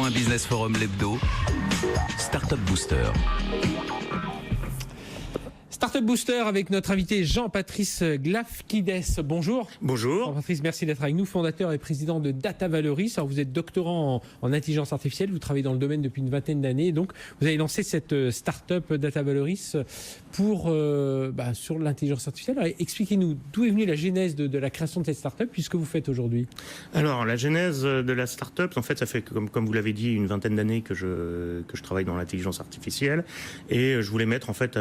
1 Business Forum l'hebdo, Startup Booster. Startup Booster avec notre invité Jean-Patrice Glafkides. Bonjour. Bonjour. Jean-Patrice, merci d'être avec nous, fondateur et président de Data Valoris. Alors vous êtes doctorant en intelligence artificielle, vous travaillez dans le domaine depuis une vingtaine d'années. Donc vous avez lancé cette startup Data Valoris pour sur l'intelligence artificielle. Alors, expliquez-nous d'où est venue la genèse de la création de cette startup, puisque vous faites aujourd'hui. Alors la genèse de la startup, en fait, ça fait comme vous l'avez dit une vingtaine d'années que je travaille dans l'intelligence artificielle et je voulais mettre en fait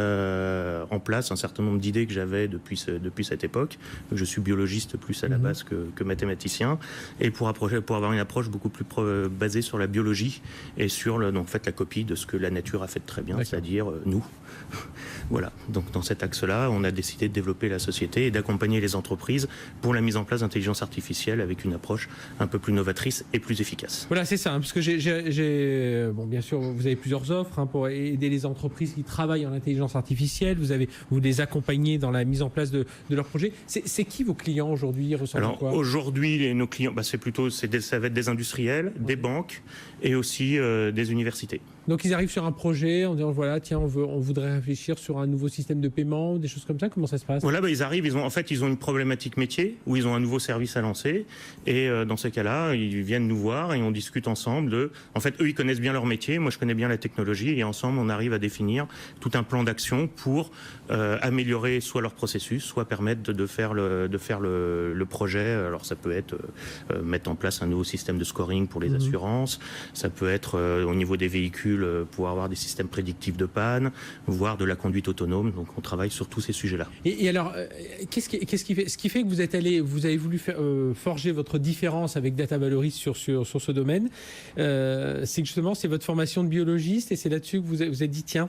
en place un certain nombre d'idées que j'avais depuis cette époque. Je suis biologiste plus à la base que mathématicien, et pour avoir une approche beaucoup plus basée sur la biologie et sur la copie de ce que la nature a fait de très bien, c'est-à-dire nous. Voilà, donc dans cet axe-là, on a décidé de développer la société et d'accompagner les entreprises pour la mise en place d'intelligence artificielle avec une approche un peu plus novatrice et plus efficace. Voilà, c'est ça, parce que bien sûr, vous avez plusieurs offres pour aider les entreprises qui travaillent en intelligence artificielle. Vous les accompagnez dans la mise en place de leurs projets. C'est qui vos clients aujourd'hui? Alors aujourd'hui, nos clients, ça va être des industriels, des banques et aussi des universités. Donc ils arrivent sur un projet en disant voilà, tiens, on voudrait réfléchir sur un nouveau système de paiement, des choses comme ça. Comment ça se passe? Voilà, ils arrivent, ils ont une problématique métier où ils ont un nouveau service à lancer, et dans ces cas-là, ils viennent nous voir et on discute ensemble en fait, eux ils connaissent bien leur métier, moi je connais bien la technologie, et ensemble on arrive à définir tout un plan d'action pour améliorer soit leur processus, soit permettre de faire le projet. Alors ça peut être mettre en place un nouveau système de scoring pour les assurances, ça peut être au niveau des véhicules pour avoir des systèmes prédictifs de panne, voire de la conduite autonome. Donc on travaille sur tous ces sujets-là. Et alors, ce qui fait que vous avez voulu forger votre différence avec Data Valoris sur ce domaine, c'est que justement c'est votre formation de biologiste, et c'est là-dessus que vous êtes dit tiens,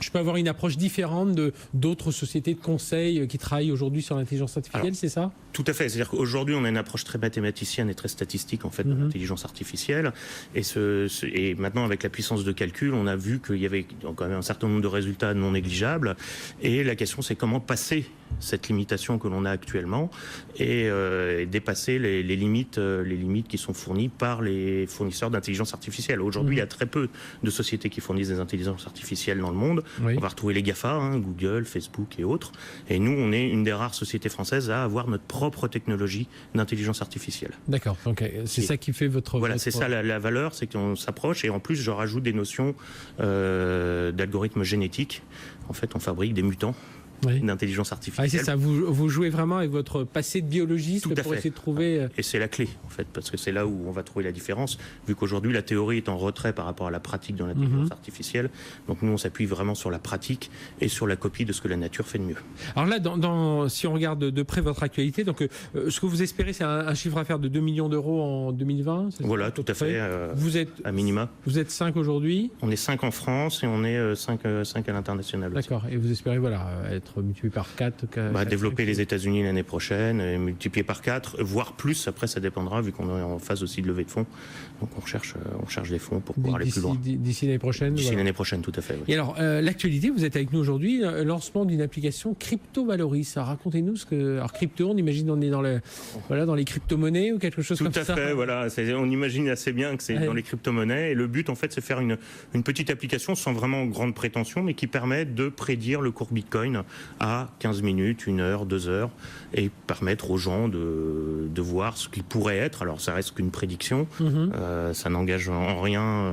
je peux avoir une approche différente d'autres sociétés de conseil qui travaillent aujourd'hui sur l'intelligence artificielle, c'est ça? Tout à fait. C'est-à-dire qu'aujourd'hui, on a une approche très mathématicienne et très statistique en fait de l'intelligence artificielle. Et maintenant, avec la puissance de calcul, on a vu qu'il y avait quand même un certain nombre de résultats non négligeables. Et la question, c'est comment passer cette limitation que l'on a actuellement et dépasser les limites qui sont fournies par les fournisseurs d'intelligence artificielle. Aujourd'hui, il y a très peu de sociétés qui fournissent des intelligences artificielles dans le monde. Oui. On va retrouver les GAFA, Google, Facebook et autres. Et nous, on est une des rares sociétés françaises à avoir notre propre technologie d'intelligence artificielle. D'accord. Donc c'est ça qui fait votre... Voilà, c'est ça la valeur, c'est qu'on s'approche. Et en plus, je rajoute des notions d'algorithmes génétiques. En fait, on fabrique des mutants. Oui. D'intelligence artificielle. C'est ça, vous jouez vraiment avec votre passé de biologiste pour essayer de trouver... Et c'est la clé, en fait, parce que c'est là où on va trouver la différence, vu qu'aujourd'hui, la théorie est en retrait par rapport à la pratique dans l'intelligence artificielle. Donc nous, on s'appuie vraiment sur la pratique et sur la copie de ce que la nature fait de mieux. Alors là, si on regarde de près votre actualité, donc ce que vous espérez, c'est un chiffre d'affaires de 2 millions d'euros en 2020? Voilà, tout à fait, vous êtes, à minima. Vous êtes 5 aujourd'hui? On est 5 en France et on est 5 à l'international. D'accord, et vous espérez être multiplié par 4 développer les États-Unis l'année prochaine, multiplier par 4, voire plus. Après, ça dépendra, vu qu'on est en phase aussi de levée de fonds. Donc on cherche des fonds pour pouvoir aller plus loin. D'ici l'année prochaine? D'ici l'année prochaine, tout à fait. Oui. Et alors, l'actualité, vous êtes avec nous aujourd'hui, lancement d'une application Crypto Valoris. Racontez-nous alors crypto, on imagine on est dans les crypto-monnaies ou quelque chose comme ça? Tout à fait, voilà. On imagine assez bien que c'est dans les crypto-monnaies. Et le but, en fait, c'est faire une petite application sans vraiment grande prétention, mais qui permet de prédire le cours Bitcoin à 15 minutes, 1 heure, 2 heures, et permettre aux gens de voir ce qu'il pourrait être. Alors ça reste qu'une prédiction, ça n'engage en rien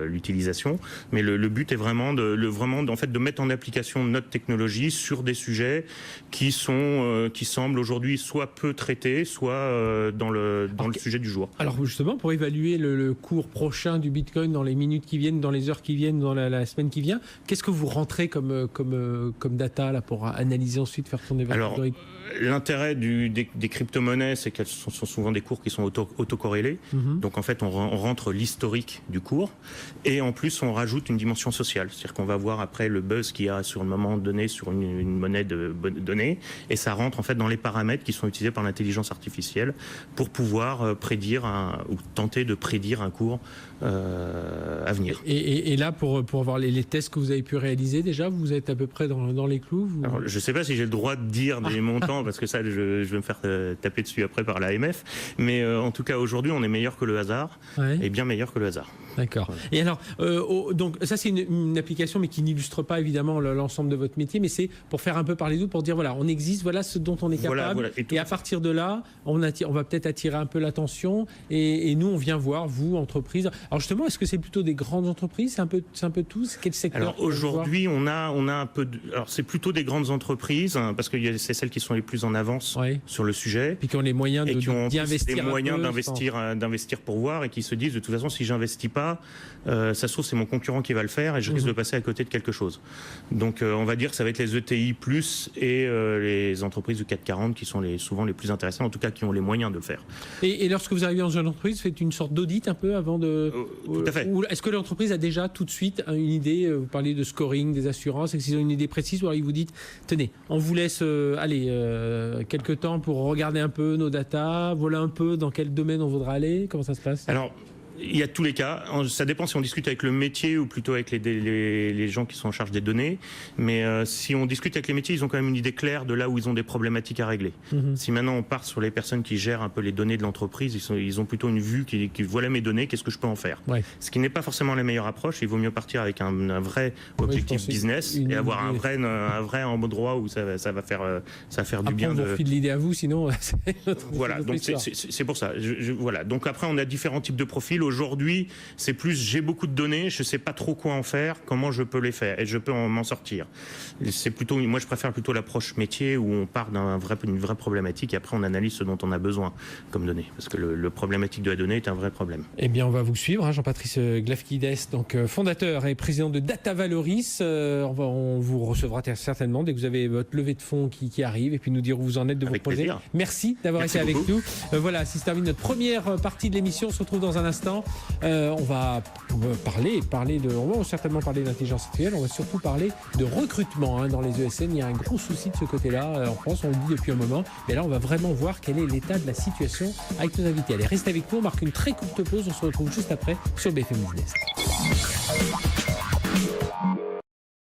l'utilisation, mais le but est vraiment de mettre en application notre technologie sur des sujets qui semblent aujourd'hui soit peu traités, soit dans le sujet du jour. Alors justement, pour évaluer le cours prochain du Bitcoin dans les minutes qui viennent, dans les heures qui viennent, dans la semaine qui vient, qu'est-ce que vous rentrez comme data là, pour analyser ensuite, faire tourner votre algorithme? L'intérêt des crypto-monnaies, c'est qu'elles sont souvent des cours qui sont autocorrélés. Donc en fait, on rentre l'historique du cours, et en plus on rajoute une dimension sociale. C'est-à-dire qu'on va voir après le buzz qu'il y a sur le moment donné sur une monnaie donnée, et ça rentre en fait dans les paramètres qui sont utilisés par l'intelligence artificielle pour pouvoir prédire ou tenter de prédire un cours à venir. Et là, pour voir les tests que vous avez pu réaliser déjà, vous êtes à peu près dans les clous? Alors, je ne sais pas si j'ai le droit de dire des montants Non, parce que ça, je vais me faire taper dessus après par l'AMF. Mais en tout cas, aujourd'hui, on est meilleur que le hasard, et bien meilleur que le hasard. D'accord. Voilà. Et alors, donc ça c'est une application, mais qui n'illustre pas évidemment l'ensemble de votre métier, mais c'est pour faire un peu parler d'eux, pour dire voilà, on existe, voilà ce dont on est capable, Voilà. et à partir de là, on va peut-être attirer un peu l'attention, et nous on vient voir, vous, entreprise. Alors justement, est-ce que c'est plutôt des grandes entreprises, c'est un peu tous, quel secteur? Alors aujourd'hui, on a un peu alors c'est plutôt des grandes entreprises, hein, parce que c'est celles qui sont les plus en avance sur le sujet. Puis qui ont les moyens et qui ont d'y investir, les moyens d'investir pour voir, et qui se disent de toute façon, si j'investis pas, ça se trouve c'est mon concurrent qui va le faire et je risque de passer à côté de quelque chose. Donc on va dire que ça va être les ETI plus et les entreprises du CAC 40 qui sont souvent les plus intéressantes, en tout cas qui ont les moyens de le faire. Et lorsque vous arrivez dans une entreprise, vous faites une sorte d'audit un peu avant de... Tout à fait. Ou est-ce que l'entreprise a déjà tout de suite une idée, vous parlez de scoring, des assurances, est-ce qu'ils ont une idée précise, ou alors ils vous disent, tenez, on vous laisse quelques temps pour regarder un peu nos datas, voilà un peu dans quel domaine on voudra aller, comment ça se passe? Alors, il y a tous les cas. Ça dépend si on discute avec le métier ou plutôt avec les gens qui sont en charge des données. Mais si on discute avec les métiers, ils ont quand même une idée claire de là où ils ont des problématiques à régler. Si maintenant on part sur les personnes qui gèrent un peu les données de l'entreprise, ils ont plutôt une vue qui voilà mes données, qu'est-ce que je peux en faire. Ce qui n'est pas forcément la meilleure approche. Il vaut mieux partir avec un vrai objectif business et avoir un vrai endroit où ça va faire du bien. On vous refile l'idée à vous, sinon... Voilà, donc c'est pour ça. Voilà. Donc après, on a différents types de profils. Aujourd'hui, c'est plus j'ai beaucoup de données, je sais pas trop quoi en faire, comment je peux les faire et je peux m'en sortir. C'est plutôt, moi je préfère plutôt l'approche métier où on part d'une vraie problématique et après on analyse ce dont on a besoin comme données, parce que le problématique de la donnée est un vrai problème. Eh bien, on va vous suivre, hein, Jean-Patrice Glafkides, donc fondateur et président de Data Valoris. On vous recevra certainement dès que vous avez votre levée de fonds qui arrive, et puis nous dire où vous en êtes de vos projets. Plaisir. Merci d'avoir été avec nous. Voilà, si se termine notre première partie de l'émission. On se retrouve dans un instant. On va certainement parler d'intelligence artificielle. On va surtout parler de recrutement dans les ESN. Il y a un gros souci de ce côté-là en France. On le dit depuis un moment. Mais là, on va vraiment voir quel est l'état de la situation avec nos invités. Allez, restez avec nous. On marque une très courte pause. On se retrouve juste après sur BFM Business.